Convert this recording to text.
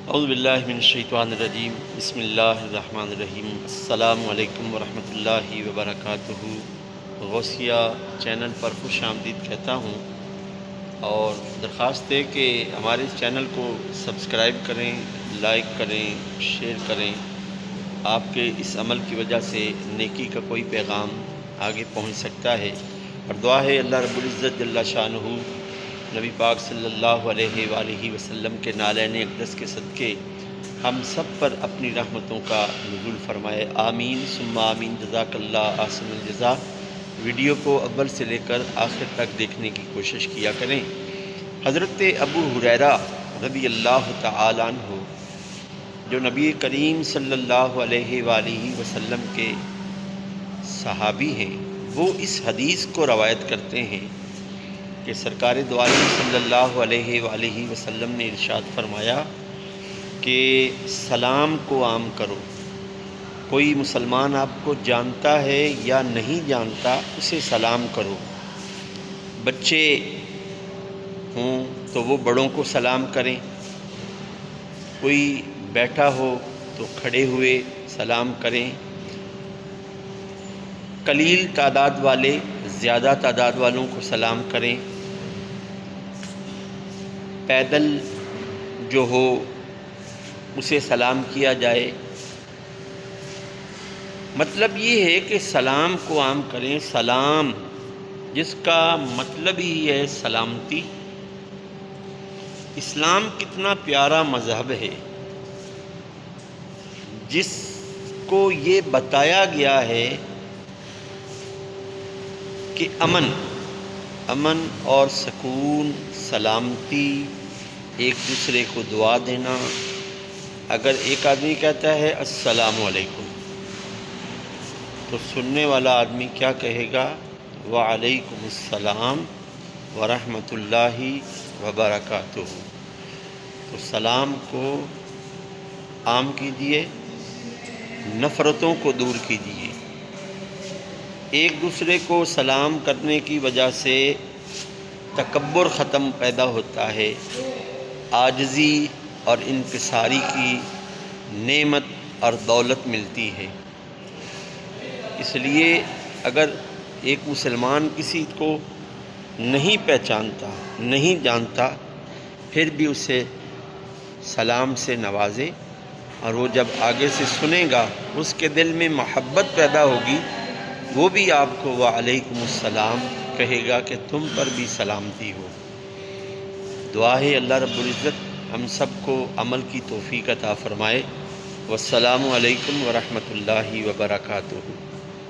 اعوذ باللہ من الشیطان الرجیم بسم اللہ الرحمن الرحیم السلام علیکم ورحمۃ اللہ وبرکاتہ۔ غوثیہ چینل پر خوش آمدید کہتا ہوں اور درخواست ہے کہ ہمارے اس چینل کو سبسکرائب کریں، لائک کریں، شیئر کریں۔ آپ کے اس عمل کی وجہ سے نیکی کا کوئی پیغام آگے پہنچ سکتا ہے، اور دعا ہے اللہ رب العزت جل شانہ نبی پاک صلی اللہ علیہ وآلہ وسلم کے نالین اقدس کے صدقے ہم سب پر اپنی رحمتوں کا نزول فرمائے، آمین ثم آمین۔ جزاک اللہ احسن الجزا۔ ویڈیو کو اول سے لے کر آخر تک دیکھنے کی کوشش کیا کریں۔ حضرت ابو ہریرہ رضی اللہ تعالیٰ عنہ جو نبی کریم صلی اللہ علیہ وآلہ وسلم کے صحابی ہیں، وہ اس حدیث کو روایت کرتے ہیں کہ سرکار دو عالم صلی اللہ علیہ وآلہ وسلم نے ارشاد فرمایا کہ سلام کو عام کرو۔ کوئی مسلمان آپ کو جانتا ہے یا نہیں جانتا، اسے سلام کرو۔ بچے ہوں تو وہ بڑوں کو سلام کریں، کوئی بیٹھا ہو تو کھڑے ہوئے سلام کریں۔ قلیل تعداد والے زیادہ تعداد والوں کو سلام کریں۔ پیدل جو ہو اسے سلام کیا جائے۔ مطلب یہ ہے کہ سلام کو عام کریں۔ سلام جس کا مطلب ہی ہے سلامتی۔ اسلام کتنا پیارا مذہب ہے جس کو یہ بتایا گیا ہے کہ امن اور سکون، سلامتی، ایک دوسرے کو دعا دینا۔ اگر ایک آدمی کہتا ہے السلام علیکم تو سننے والا آدمی کیا کہے گا؟ وعلیکم السلام ورحمۃ اللہ وبرکاتہ۔ تو سلام کو عام کیجیے، نفرتوں کو دور کیجیے۔ ایک دوسرے کو سلام کرنے کی وجہ سے تکبر ختم پیدا ہوتا ہے، عاجزی اور انکساری کی نعمت اور دولت ملتی ہے۔ اس لیے اگر ایک مسلمان کسی کو نہیں پہچانتا، نہیں جانتا، پھر بھی اسے سلام سے نوازے، اور وہ جب آگے سے سنے گا اس کے دل میں محبت پیدا ہوگی، وہ بھی آپ کو وعلیکم السلام کہے گا کہ تم پر بھی سلامتی ہو۔ دعا ہے اللہ رب العزت ہم سب کو عمل کی توفیق عطا فرمائے۔ والسلام علیکم ورحمۃ اللہ وبرکاتہ۔